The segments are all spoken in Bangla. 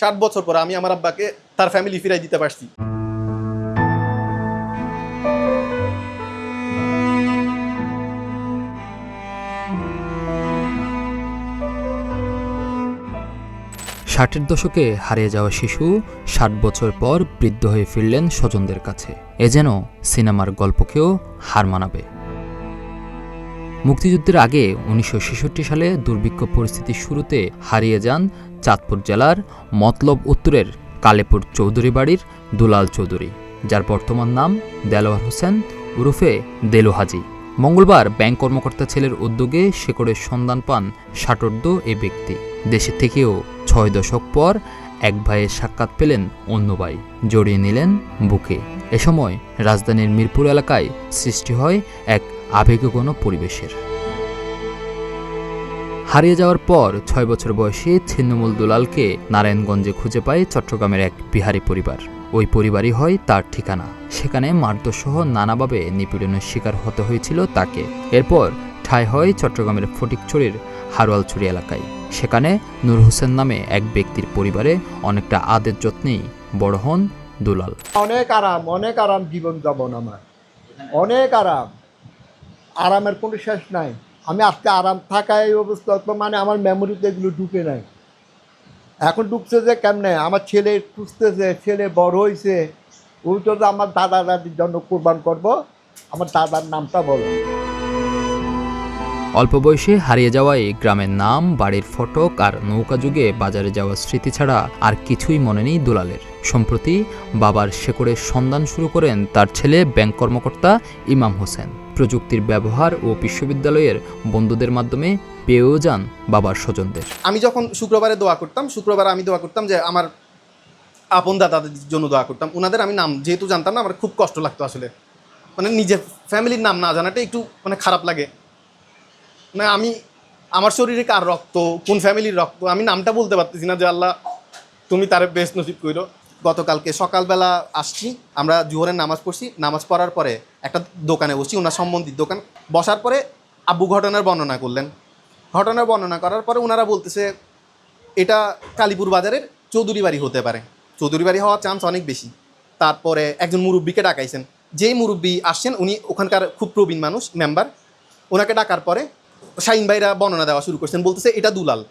60 বছর পর আমি আমার আব্বাকে তার ফ্যামিলি ফিরাই দিতে পারছি। ষাটের দশকে হারিয়ে যাওয়া শিশু 60 বছর পর বৃদ্ধ হয়ে ফিরলেন স্বজনদের কাছে। এ যেন সিনেমার গল্পকেও হার মানাবে। মুক্তিযুদ্ধের আগে 1966 সালে দুর্ভিক্ষ পরিস্থিতির শুরুতে হারিয়ে যান চাঁদপুর জেলার মতলব উত্তরের কালেপুর চৌধুরী বাড়ির দুলাল চৌধুরী, যার বর্তমান নাম দেলোয়ার হোসেন ওরফে দেলু হাজি। মঙ্গলবার ব্যাংক কর্মকর্তা ছেলের উদ্যোগে শেকড়ের সন্ধান পান ষাটোর্ধ্ব এ ব্যক্তি। দেশে থেকেও 6 দশক পর এক ভাইয়ের সাক্ষাৎ পেলেন অন্য ভাই, জড়িয়ে নিলেন বুকে। এ সময় রাজধানীর মিরপুর এলাকায় সৃষ্টি হয় এক আবেগঘন পরিবেশের। হারিয়ে যাওয়ার পর 6 বছর বয়সী ছিন্নমূল দুলালকে নারায়ণগঞ্জে খুঁজে পায় চট্টগ্রামের এক বিহারি পরিবার। ওই পরিবারই হয় তার ঠিকানা। সেখানে মারধরসহ নানাভাবে নিপীড়নের শিকার হতে হয়েছিল তাকে। এরপর ঠাঁই হয় চট্টগ্রামের ফটিকছড়ির হারোয়ালছড়ি এলাকায়। সেখানে নূর হোসেন নামে এক ব্যক্তির পরিবারে অনেকটা আদের যত্নেই বড় হন দুলাল। অনেক আরাম জীবন যাপন আমার, অনেক আরামের কোনো শেষ নাই। আমি আজকে আরাম থাকা এই অবস্থা, মানে আমার মেমোরিতে এগুলো ঢুকে নাই। এখন ঢুকছে যে কেমনে, আমার ছেলে খুঁজতেছে, ছেলে বড় হয়েছে, ওই তো আমার দাদা দাদির জন্য কোরবান করব। আমার দাদার নামটা বলো। অল্প বয়সে হারিয়ে যাওয়া এই গ্রামের নাম, বাড়ির ফটক আর নৌকা যুগে বাজারে যাওয়ার স্মৃতি ছাড়া আর কিছুই মনে নেই দুলালের। সম্প্রতি বাবার শেকড়ের সন্ধান শুরু করেন তার ছেলে ব্যাংক কর্মকর্তা ইমাম হোসেন। প্রযুক্তির ব্যবহার ও বিশ্ববিদ্যালয়ের বন্ধুদের মাধ্যমে পেয়েও যান বাবার স্বজনদের। আমি যখন শুক্রবারে দোয়া করতাম, আমি দোয়া করতাম যে আমার আপন দাদাদের জন্য দোয়া করতাম। ওনাদের আমি নাম যেহেতু জানতাম না, আমার খুব কষ্ট লাগতো আসলে। মানে নিজের ফ্যামিলির নাম না জানাটা একটু মানে খারাপ লাগে না। আমার শরীরে কার রক্ত, কোন ফ্যামিলির রক্ত আমি নামটা বলতে পারতেছি না, যে আল্লাহ তুমি তার বেশ নসিব করো। গতকালকে সকালবেলা আসছি, আমরা জোহরের নামাজ পড়ছি। নামাজ পড়ার পরে একটা দোকানে বসছি, ওনার সম্বন্ধিত দোকান। বসার পরে আব্বু ঘটনার বর্ণনা করলেন। ঘটনার বর্ণনা করার পরে ওনারা বলতেছে এটা কালীপুর বাজারের চৌধুরী বাড়ি হতে পারে, চৌধুরী বাড়ি হওয়ার চান্স অনেক বেশি। তারপরে একজন মুরব্বীকে ডাকাইছেন। যেই মুরব্বী আসছেন উনি ওখানকার খুব প্রবীণ মানুষ, মেম্বার। ওনাকে ডাকার পরে শাহিন ভাইরা বর্ণনা দেওয়া শুরু করছেন, বলতেছে এটা দুলাল,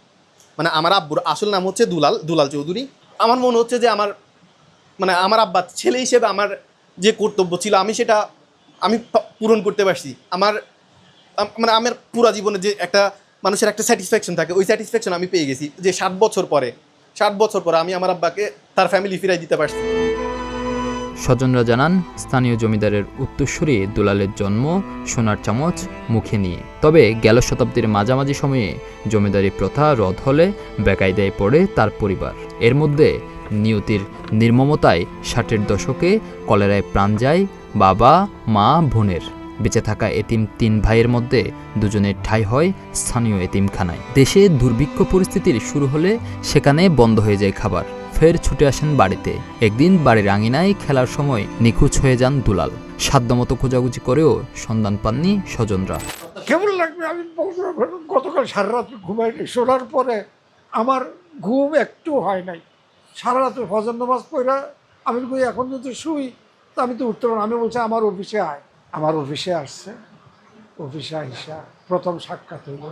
মানে আমার আব্বুর আসল নাম হচ্ছে দুলাল চৌধুরী। আমার মনে হচ্ছে যে আমার আব্বার ছেলে হিসেবে আমার যে কর্তব্য ছিল আমি পূরণ করতে পারছি। আমার পুরা জীবনে যে একটা মানুষের একটা স্যাটিসফ্যাকশন থাকে, ওই স্যাটিসফ্যাকশন আমি পেয়ে গেছি যে 60 বছর পরে আমি আমার আব্বাকে তার ফ্যামিলি ফিরাই দিতে পারছি। স্বজনরা জানান, স্থানীয় জমিদারের উত্তরসূরি দুলালের জন্ম সোনার চামচ মুখে নিয়ে। তবে গেল শতাব্দীর মাঝামাঝি সময়ে জমিদারি প্রথা রদ হলে বেকায়দায় পড়ে তার পরিবার। এর মধ্যে নিয়তির নির্মমতায় 60-এর দশকে কলেরায় প্রাণ যায় বাবা, মা, বোনের। বেঁচে থাকা এতিম 3 ভাইয়ের মধ্যে দুজনের ঠাঁই হয় স্থানীয় এতিমখানায়। দেশে দুর্ভিক্ষ পরিস্থিতির শুরু হলে সেখানে বন্ধ হয়ে যায় খাবার। ফের ছুটে আসেন বাড়িতে। একদিন বাড়ির আঙিনায় খেলার সময় নিখোঁজ হয়ে যান দুলাল। সাধ্যমতো খোঁজাখুঁজি করেও সন্ধান পাননি স্বজনরা। কেমন লাগবে, আমি গতকাল সারা রাত ঘুমাইনি। শোনার পরে আমার ঘুম একটু হয় নাই। সারা রাত ফজর নামাজ পড়া আমি কই এখন যদি শুই তা আমি তো উঠতে পারবো। আমি বলছি আমার অফিসে আয়। আমার অফিসে আসছে, অফিসে আইসা প্রথম সাক্ষাৎ হইল।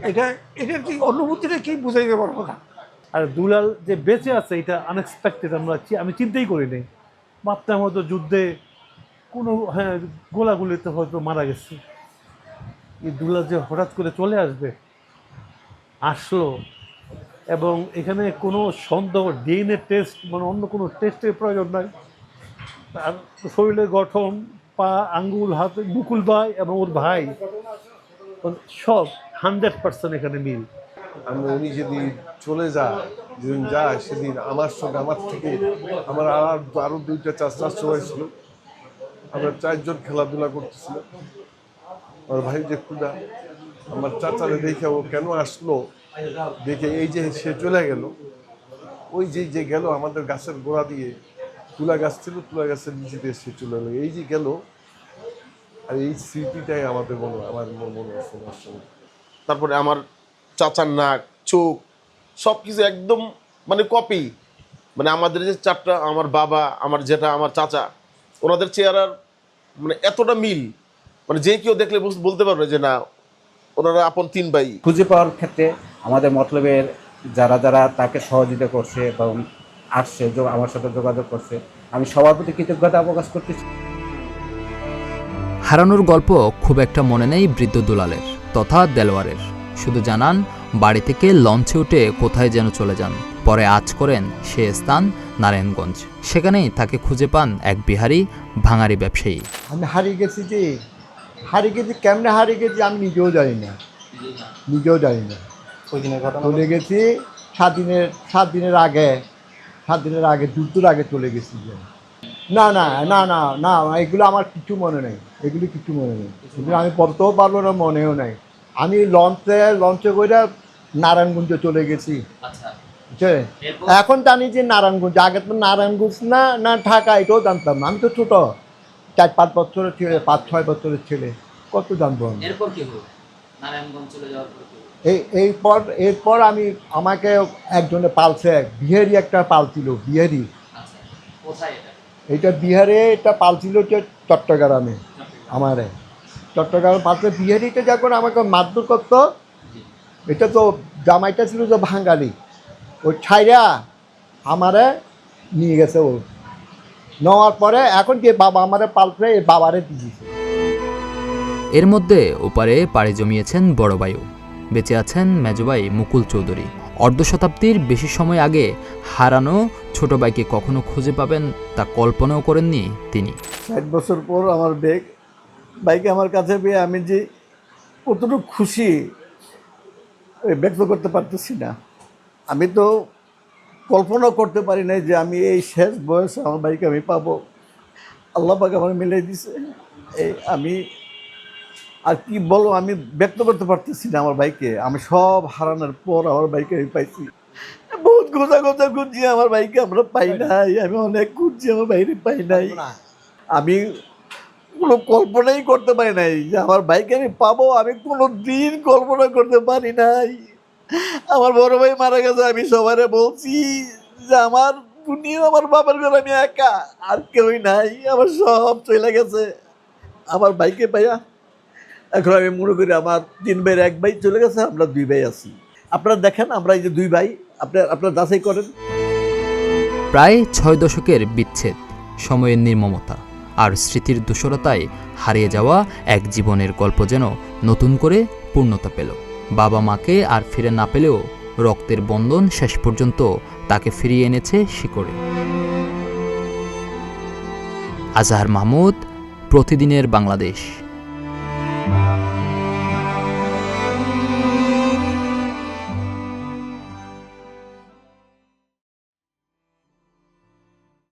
এটার কি অনুভূতিটা কি বুঝাইতে পারবো না। আর দুলাল যে বেঁচে আছে এটা আনএক্সপেক্টেড, আমি চিন্তাই করিনি। মাত্রার মতো যুদ্ধে কোনো গোলাগুলিতে হয়তো মারা গেছে। এই দুলাল যে হঠাৎ করে চলে আসলো, এবং এখানে কোনো সন্দেহ, ডিএনএ টেস্ট মানে অন্য কোনো টেস্টের প্রয়োজন নাই। তার শরীরের গঠন, পা, আঙ্গুল, হাত, মুকুল ভাই এবং ওর ভাই সব 100% এখানে মিল। উনি যেদিন চলে যায় সেদিন আমার সঙ্গে আমার থেকে আমার আরো 2টা চাচা সবাই ছিল। আমরা 4 জন খেলাধুলা করতেছিলাম। আমার ভাই যে ক্ষুদা, আমার চাচারে দেখে ও কেন আসলো দেখে এই যে সে চলে গেল, ওই যে গেল আমাদের গাছের গোড়া দিয়ে, তুলা গাছ ছিল, তুলা গাছের নিচে দিয়ে সে চলে গেল, এই যে গেল। আর এই স্মৃতিটাই আমার মনে আছে। তারপরে আমার চাচার নাক, চোখ সব কিছু একদম মানে কপি। মানে আমাদের যে চারটা, আমার বাবা, আমার জেঠা, আমার চাচা, ওনাদের চেহারার মানে এতটা মিল, মানে যে কেউ দেখলে বলতে পারবে যে না ওনারা আপন 3 ভাই। খুঁজে পাওয়ার ক্ষেত্রে আমাদের মতলবের যারা যারা তাকে সহযোগিতা করছে এবং আসছে আমার সাথে যোগাযোগ করছে, আমি সবার প্রতি কৃতজ্ঞতা প্রকাশ করতেছি। হারানোর গল্প খুব একটা মনে নেই বৃদ্ধ দুলালের তথা দেলোয়ারের। শুধু জানান বাড়ি থেকে লঞ্চে উঠে কোথায় যেন চলে যান। পরে আজ করেন সে স্থান নারায়ণগঞ্জ। সেখানেই তাকে খুঁজে পান এক বিহারি ভাঙারি ব্যবসায়ী। আমি হারিয়ে গেছি কেমনে হারিয়ে গেছি আমি নিজেও জানি না। ওই দিনের ঘটনা চলে গেছি 7 দিনের আগে যুদ্ধর আগে চলে গেছি। না না না না না এগুলো আমার কিছু মনে নেই, এগুলো আমি পড়তেও পারবো না, মনেও নাই। আমি লঞ্চে করে নারায়ণগঞ্জে চলে গেছি। বুঝছে? এখন জানি যে নারায়ণগঞ্জ, আগে তো নারায়ণগঞ্জ না ঢাকা এটাও জানতাম না। আমি তো ছোট, 4-5 বছরের ছেলে, 5-6 বছরের ছেলে, কত জানবো আমি। এরপর কি হলো? নারায়ণগঞ্জ চলে যাওয়ার পর এরপর আমাকে একজনে পালছে, বিহারি একটা পালছিল, বিহারি। কোথায় এটা? এটা বিহারে, এটা পালছিল হচ্ছে চট্টগ্রামে। চট্টগ্রামে পালছে বিহারিটা, যখন আমাকে মারধর করতো, এটা তো জামাইটা ছিল যে বাঙালি, ওই ছাইরা আমারে নিয়ে গেছে। ও নেওয়ার পরে এখন যে বাবা আমারে পালছে, এই বাবারে দিয়েছে। এর মধ্যে ওপারে পাড়ি জমিয়েছেন বড় ভাইও। বেঁচে আছেন মেজভাই মুকুল চৌধুরী। অর্ধ শতাব্দীর বেশি সময় আগে হারানো ছোট ভাইকে কখনো খুঁজে পাবেন তা কল্পনাও করেননি তিনি। 60 বছর পর আমার বাইকে আমার কাছে পেয়ে আমি যে কতটুকু খুশি ব্যক্ত করতে পারতেছি না। আমি তো কল্পনা করতে পারি নাই যে আমি এই শেষ বয়সে আমার বাইকে আমি পাবো। আল্লাহ পাক আমার মিলাই দিছে। আমি আর কি বলবো, আমি ব্যক্ত করতে পারতেছি না আমার বাইকে। আমি সব হারানোর পর আমার বাইকে আমি পাইছি। বহুত গোজা খুঁজছি আমার বাইকে, আমরা পাই নাই। আমি অনেক খুঁজছি, আমার বাইরে পাই নাই। আমি কোনো কল্পনাই করতে পারি নাই যে আমার বাইকে আমি পাবো। আমি কোনো দিন কল্পনা করতে পারি নাই। আমার বড় ভাই মারা গেছে, আমি সবারে বলছি যে আমার দুনিয়া, আমার বাবার ঘর আমি একা, আর কেউই নাই, আমার সব চলে গেছে। আমার বাইকে পাইয়া এখন আমি মনে করি আমার 3 ভাইয়ের 1 ভাই চলে গেছে, আমরা 2 ভাই আছি। আপনারা দেখেন, আমরা এই যে 2 ভাই, আপনারা যাচাই করেন। প্রায় 6 দশকের বিচ্ছেদ, সময়ের নির্মমতা আর স্মৃতির দূষরতায় হারিয়ে যাওয়া এক জীবনের গল্প যেন নতুন করে পূর্ণতা পেল। বাবা মাকে আর ফিরে না পেলেও রক্তের বন্ধন শেষ পর্যন্ত তাকে ফিরিয়ে এনেছে শিকড়ে। আজহার মাহমুদ, প্রতিদিনের বাংলাদেশ।